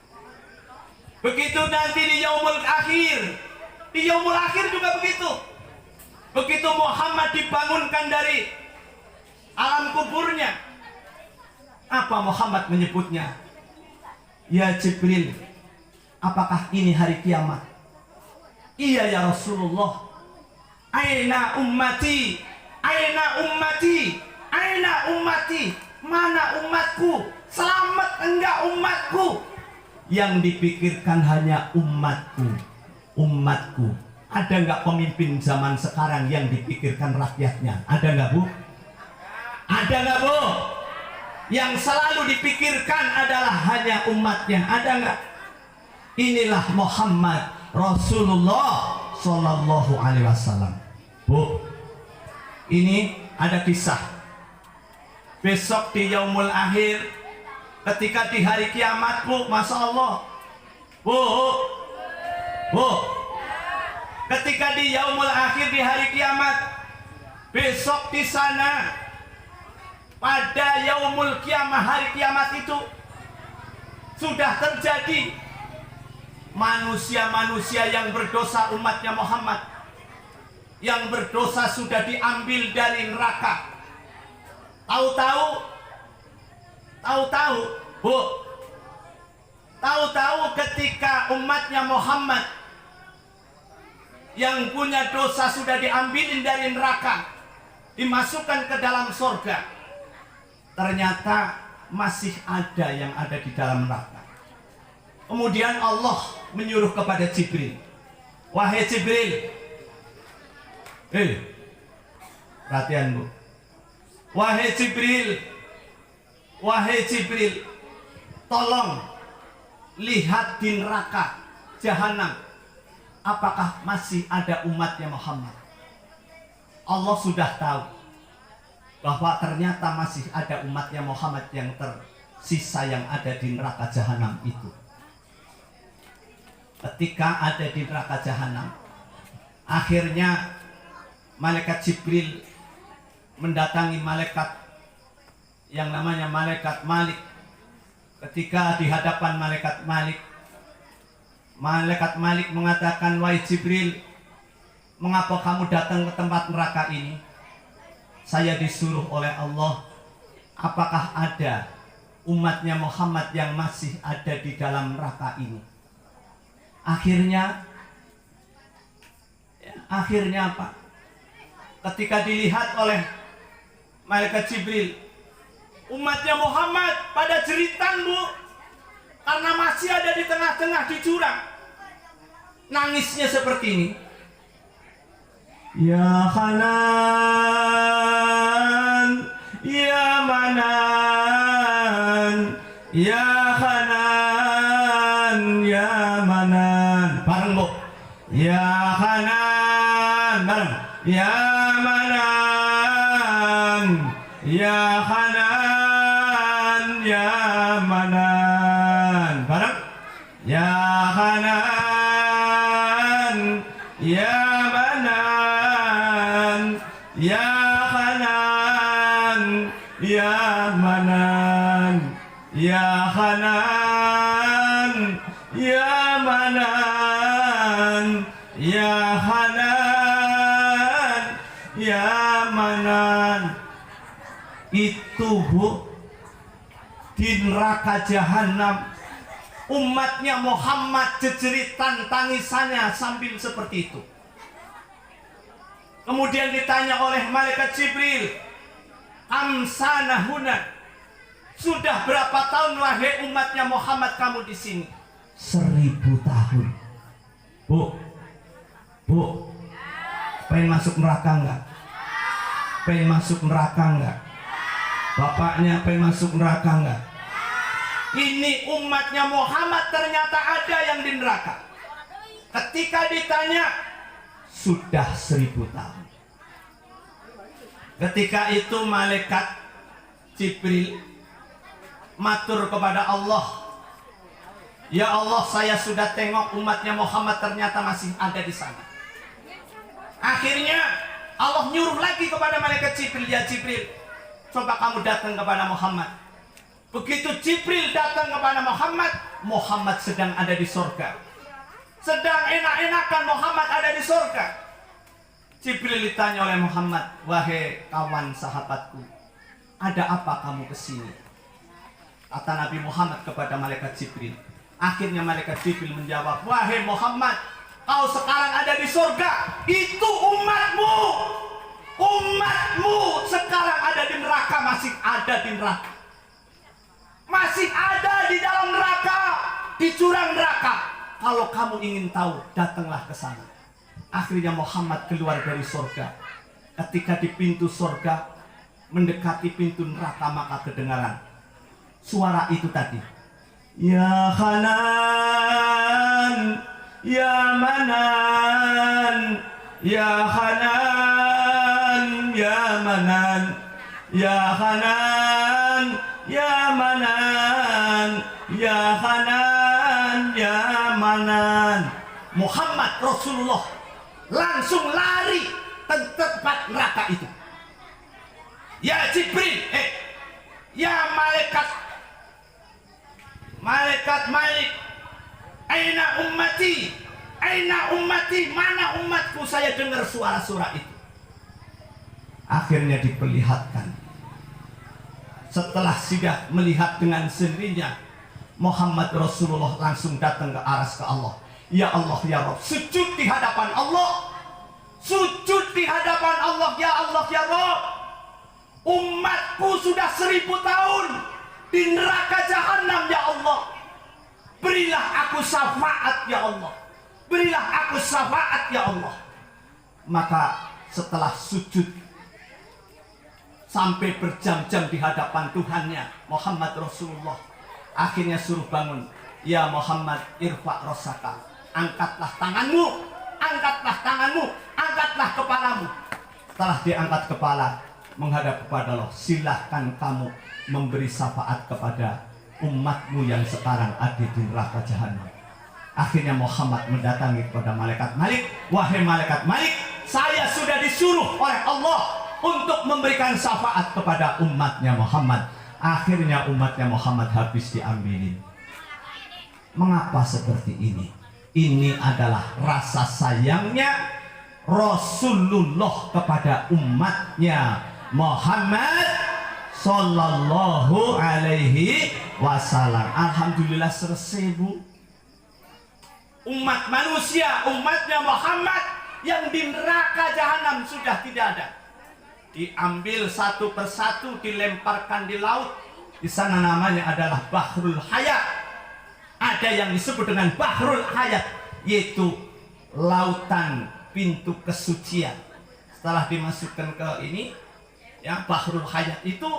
Begitu nanti di yaumul akhir, di yaumul akhir juga begitu. Begitu Muhammad dibangunkan dari alam kuburnya, apa Muhammad menyebutnya? "Ya Jibril, apakah ini hari kiamat?" "Iya ya Rasulullah." "Aina ummati? Aina ummati? Aina ummati?" "Mana umatku? Selamat enggak umatku?" Yang dipikirkan hanya umatku, umatku. Ada nggak pemimpin zaman sekarang yang dipikirkan rakyatnya? Ada nggak Bu? Ada nggak Bu? Yang selalu dipikirkan adalah hanya umatnya. Ada nggak? Inilah Muhammad Rasulullah Sallallahu Alaihi Wasallam. Bu, ini ada kisah. Besok di yaumul akhir, ketika di hari kiamat Bu, Masya Allah, Bu, ketika di yaumul akhir di hari kiamat, besok di sana pada yaumul kiamah, hari kiamat itu sudah terjadi manusia-manusia yang berdosa umatnya Muhammad, yang berdosa sudah diambil dari neraka. Tahu-tahu ketika umatnya Muhammad yang punya dosa sudah diambilin dari neraka, dimasukkan ke dalam surga, ternyata masih ada yang ada di dalam neraka. Kemudian Allah menyuruh kepada Jibril, Wahai Jibril. Perhatian Bu. Wahai Jibril. Wahai Jibril. Tolong lihat di neraka jahanam. Apakah masih ada umatnya Muhammad? Allah sudah tahu bahwa ternyata masih ada umatnya Muhammad yang tersisa yang ada di neraka jahanam itu. Ketika ada di neraka jahanam, akhirnya malaikat Jibril mendatangi malaikat yang namanya malaikat Malik. Ketika di hadapan malaikat Malik mengatakan, wahai Jibril, mengapa kamu datang ke tempat neraka ini? Saya disuruh oleh Allah. Apakah ada umatnya Muhammad yang masih ada di dalam neraka ini? Akhirnya apa? Ketika dilihat oleh malaikat Jibril, umatnya Muhammad pada jeritan Bu, karena masih ada di tengah-tengah di jurang. Nangisnya seperti ini. Ya Hanan, ya Manan, ya Hanan, ya Manan. Bareng Bu. Ya Hanan, bareng. Ya Manan, ya Hanan, ya Manan. Bareng. Ya Hanan, ya Manan, ya Hanan, ya Manan, ya Hanan, ya Manan, ya Hanan, ya Manan. Itu Bu, di neraka jahanam umatnya Muhammad jejeritan tangisannya sambil seperti itu. Kemudian ditanya oleh malaikat Jibril, amsanahuna, sudah berapa tahun wahai umatnya Muhammad kamu di sini? 1000 tahun. Bu, pengen masuk neraka enggak? Pengen masuk neraka enggak? Bapaknya pengen masuk neraka enggak? Ini umatnya Muhammad ternyata ada yang di neraka. Ketika ditanya, sudah 1000 tahun. Ketika itu malaikat Jibril matur kepada Allah, ya Allah, saya sudah tengok umatnya Muhammad ternyata masih ada di sana. Akhirnya Allah nyuruh lagi kepada malaikat Jibril, ya Jibril, coba kamu datang kepada Muhammad. Begitu Jibril datang kepada Muhammad, Muhammad sedang ada di surga. Sedang enak-enakan Muhammad ada di surga. Jibril ditanya oleh Muhammad, wahai kawan sahabatku, ada apa kamu kesini? Kata Nabi Muhammad kepada malaikat Jibril. Akhirnya malaikat Jibril menjawab, wahai Muhammad, kau sekarang ada di surga. Itu umatmu. Umatmu sekarang ada di neraka, masih ada di neraka. Masih ada di dalam neraka, di jurang neraka. Kalau kamu ingin tahu, datanglah ke sana. Akhirnya Muhammad keluar dari surga. Ketika di pintu surga mendekati pintu neraka, maka kedengaran suara itu tadi. Ya Hanan, ya Manan, ya Hanan, ya Manan, ya Hanan, ya Manan, ya Hanan, ya Manan. Muhammad Rasulullah langsung lari ke tempat neraka itu. Ya Jibril, ya malaikat Malik, aina ummati, aina ummati, mana umatku? Saya dengar suara-suara itu. Akhirnya diperlihatkan. Setelah sudah melihat dengan sendirinya, Muhammad Rasulullah langsung datang ke aras ke Allah. Ya Allah, ya Rabb, sujud di hadapan Allah. Sujud di hadapan Allah, ya Allah, ya Rabb. Umatku sudah 1000 tahun di neraka jahanam, ya Allah. Berilah aku syafaat, ya Allah. berilah aku syafaat ya Allah. Maka setelah sujud sampai berjam-jam di hadapan Tuhannya Muhammad Rasulullah, akhirnya suruh bangun. Ya Muhammad, irfa' rosaka, angkatlah tanganmu, angkatlah tanganmu, angkatlah kepalamu. Setelah diangkat kepala menghadap kepada Allah, silahkan kamu memberi syafaat kepada umatmu yang sekarang ada di neraka jahanam. Akhirnya Muhammad mendatangi kepada malaikat Malik. Wahai malaikat Malik, saya sudah disuruh oleh Allah untuk memberikan syafaat kepada umatnya Muhammad. Akhirnya umatnya Muhammad habis diambilin. Mengapa seperti ini? Ini adalah rasa sayangnya Rasulullah kepada umatnya Muhammad Sallallahu Alaihi Wasallam. Alhamdulillah selesai, Bu. Umat manusia, umatnya Muhammad yang di neraka jahanam sudah tidak ada. Diambil satu persatu, dilemparkan di laut. Di sana namanya adalah Bahrul Hayat. Ada yang disebut dengan Bahrul Hayat, yaitu lautan pintu kesucian. Setelah dimasukkan ke ini, ya Bahrul Hayat itu,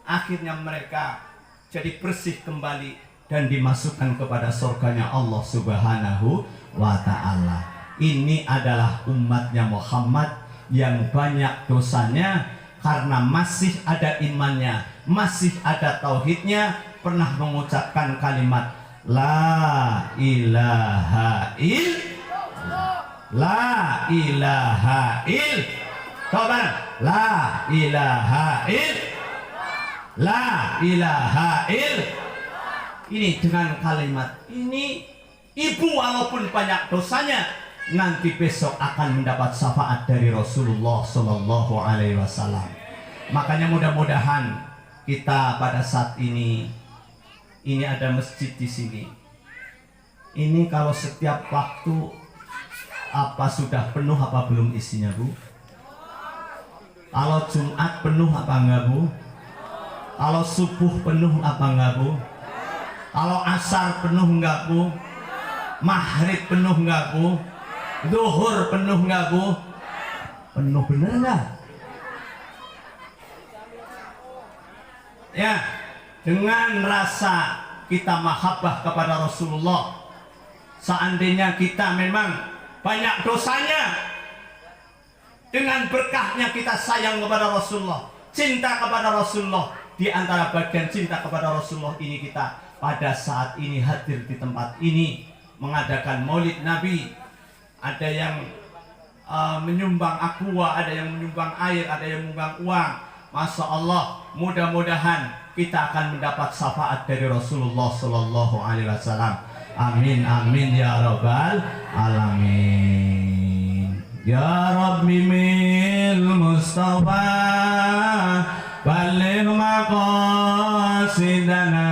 akhirnya mereka jadi bersih kembali dan dimasukkan kepada surganya Allah Subhanahu wa Ta'ala. Ini adalah umatnya Muhammad yang banyak dosanya karena masih ada imannya, masih ada tauhidnya, pernah mengucapkan kalimat La ilaha illallah, La ilaha illallah, coba La ilaha illallah, La ilaha illallah. Ini dengan kalimat ini, ibu walaupun banyak dosanya, nanti besok akan mendapat syafaat dari Rasulullah Sallallahu Alaihi Wasallam. Makanya mudah-mudahan kita pada saat ini ada masjid di sini. Ini kalau setiap waktu apa sudah penuh apa belum isinya, Bu? Kalau Jumat penuh apa enggak, Bu? Kalau subuh penuh apa enggak, Bu? Kalau asar penuh enggak, Bu? Maghrib penuh enggak, Bu? Zuhur penuh enggak, Bu? Penuh bener enggak? Ya, dengan rasa kita mahabbah kepada Rasulullah, seandainya kita memang banyak dosanya, dengan berkahnya kita sayang kepada Rasulullah, cinta kepada Rasulullah. Di antara bagian cinta kepada Rasulullah ini, kita pada saat ini hadir di tempat ini mengadakan maulid Nabi. Ada yang menyumbang aqua, ada yang menyumbang air, ada yang menyumbang uang. Masya Allah, mudah-mudahan kita akan mendapat syafaat dari Rasulullah Sallallahu Alaihi Wasallam. Amin amin ya rabbal alamin. Ya Rabbi mil Mustafa balligh maqasidana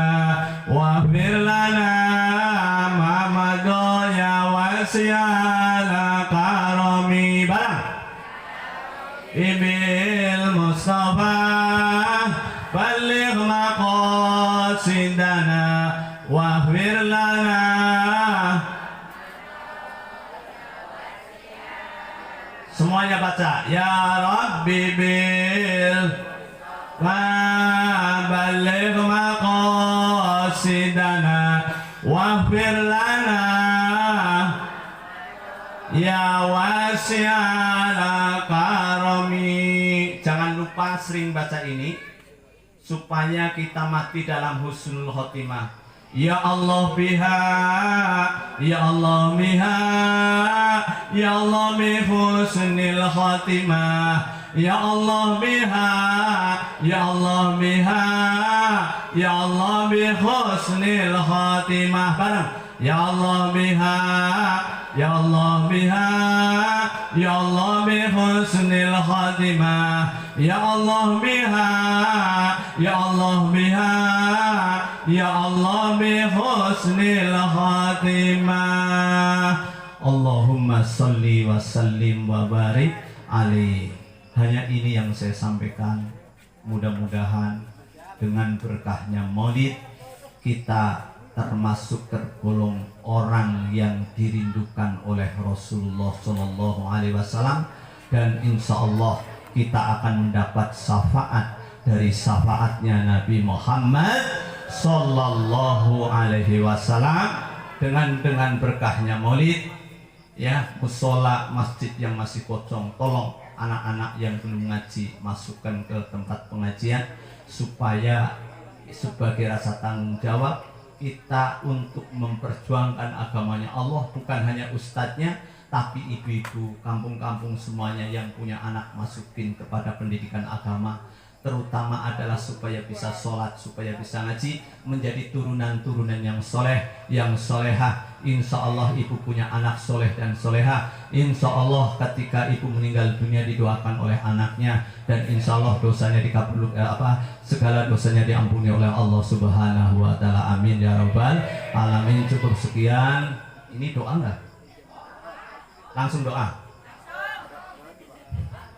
waghfir lana ma madaya wasi'ala karami. Barang Ibil Mustafa balligh maqasidana waghfir lana. Semuanya baca ya Rabbi bil balligh maqasidana waghfir lana ya wasi'al karami. Jangan lupa sering baca ini supaya kita mati dalam husnul khotimah. Ya Allah biha, ya Allah biha, ya Allah bi husnil khotimah, ya Allah biha, ya Allah biha, ya Allah bi husnil khotimah. Bareng ya Allah biha, ya Allah biha, ya Allah bi husnil khotimah, ya Allah biha, ya Allah biha, ya Allah bi husnil khatimah. Allahumma salli wa sallim wa barik alaih. Hanya ini yang saya sampaikan. Mudah-mudahan dengan berkahnya maulid kita termasuk tergolong orang yang dirindukan oleh Rasulullah Shallallahu Alaihi Wasallam, dan insya Allah kita akan mendapat syafaat dari syafaatnya Nabi Muhammad Sallallahu Alaihi Wasallam dengan berkahnya Maulid. Ya, musola masjid yang masih kosong, tolong anak-anak yang belum ngaji masukkan ke tempat pengajian, supaya sebagai rasa tanggung jawab kita untuk memperjuangkan agamanya Allah, bukan hanya ustadznya tapi ibu-ibu kampung-kampung semuanya yang punya anak masukin kepada pendidikan agama, terutama adalah supaya bisa sholat, supaya bisa ngaji, menjadi turunan-turunan yang soleh, yang solehah. Insya Allah ibu punya anak soleh dan solehah. Insya Allah ketika ibu meninggal dunia didoakan oleh anaknya, dan insya Allah dosanya segala dosanya diampuni oleh Allah Subhanahu Wa Taala. Amin ya Rabbal Alamin. Cukup sekian. Ini doa nggak? Langsung doa.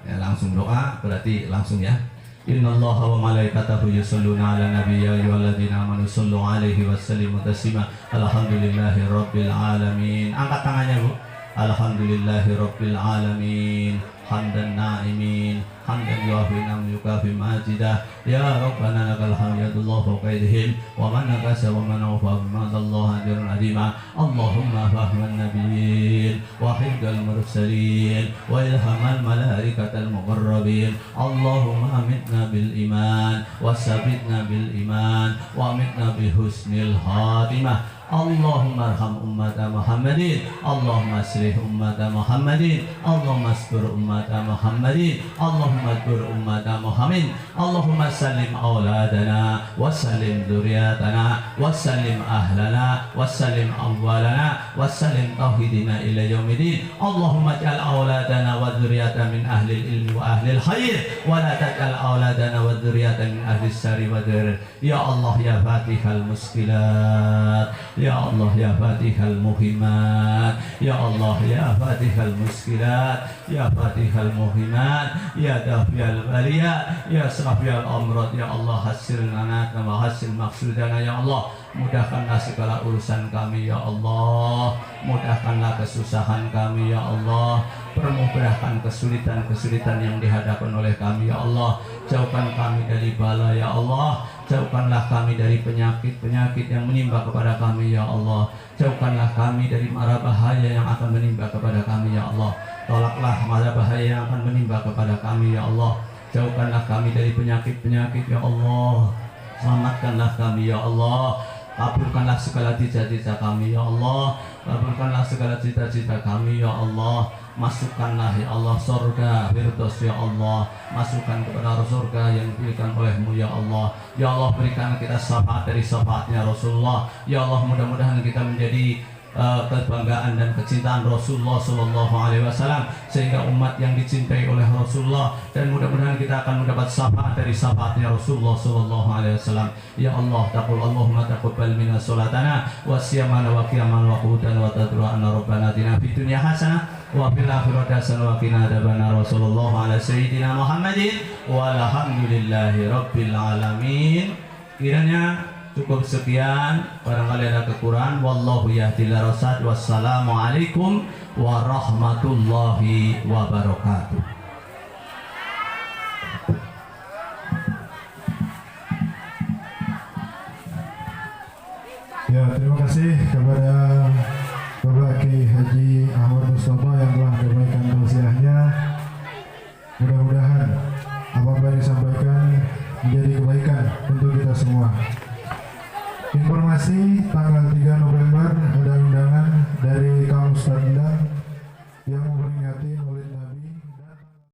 Ya, langsung doa berarti langsung ya. Innallaha wa malaikatahu yusholluna 'alan nabi ya ayyuhalladzina amanu shollu 'alaihi wa sallimu taslima. Alhamdulillahirabbil alamin. Angkat tangannya, Bu. Alhamdulillahirabbil alamin. Hamdan na'imin, hamdan yuafi nam yukafi majidah. Ya Rabbana lakal hamd ya Allah fawqa aydihim wa man nakasa wa man awfa bimadallah ajrun azima. Allahumma fahman nabiyyin wa hifdal mursalin wa ilhamal malaikatal muqarrabin. Allahumma amitna bil iman wa sabitna bil iman wa amitna bi husnil khatimah. Allahumma arham ummata Muhammadin, Allahumma aslih ummata Muhammadin, Allahumma astur ummata Muhammadin, Allahumma adur ummata Muhammadin. Allahumma salim auladana wa salim dzurriyyatana wa salim ahlana wa salim awwalana wa salim tauhidina ila yaumidin. Allahumma ij'al auladana wa dzurriyyatana min ahli ilmi wa ahli khair wa la taj'al auladana wa dzurriyyatana min ahli syarri wa dzar. Ya Allah ya Fatihal muskilat, Ya Allah ya Fatihal muhimat, Ya Allah ya Fatihal muskilat, Ya Fatihal muhimat, Ya Dafiyal baliyat, Ya Srafiyal amrad. Ya Allah hasil lana wa hasil maksudana. Ya Allah mudahkanlah segala urusan kami. Ya Allah mudahkanlah kesusahan kami. Ya Allah permudahkan kesulitan-kesulitan yang dihadapkan oleh kami. Ya Allah jauhkan kami dari bala. Ya Allah jauhkanlah kami dari penyakit-penyakit yang menimpa kepada kami. Ya Allah jauhkanlah kami dari mara bahaya yang akan menimpa kepada kami. Ya Allah tolaklah mara bahaya yang akan menimpa kepada kami. Ya Allah jauhkanlah kami dari penyakit-penyakit. Ya Allah selamatkanlah kami. Ya Allah kabulkanlah segala cita-cita kami. Ya Allah kabulkanlah segala cita-cita kami. Ya Allah masukkanlah ya Allah surga firdaus. Ya Allah masukkan kepada surga yang diberikan oleh-Mu. Ya Allah, ya Allah berikan kita syafaat dari syafaatnya Rasulullah. Ya Allah mudah-mudahan kita menjadi kebanggaan dan kecintaan Rasulullah Sallallahu Alaihi Wasallam, sehingga umat yang dicintai oleh Rasulullah, dan mudah-mudahan kita akan mendapat syafaat dari syafaatnya Rasulullah Sallallahu Alaihi Wasallam. Ya Allah taqul Allahumma taqabbal minna sholatana wa siyamana wa qiyamana wa qudana wa tadru'ana rabbana atina fid dunya hasanah wa fil akhirati hasanah wa qina adzabannar. Rasulullah ala sayyidina Muhammadin walhamdulillahi rabbil alamin. Kiranya cukup sekian, barangkali ada kekurangan. Wallahu yahdil rasad. Wassalamualaikum warahmatullahi wabarakatuh. Ya, terima kasih kepada Bapak Kiai Haji Ahmad Mustafa yang telah memberikan tausiahnya. Mudah-mudahan apa yang disampaikan menjadi kebaikan untuk kita semua. Informasi tanggal 3 November ada undangan dari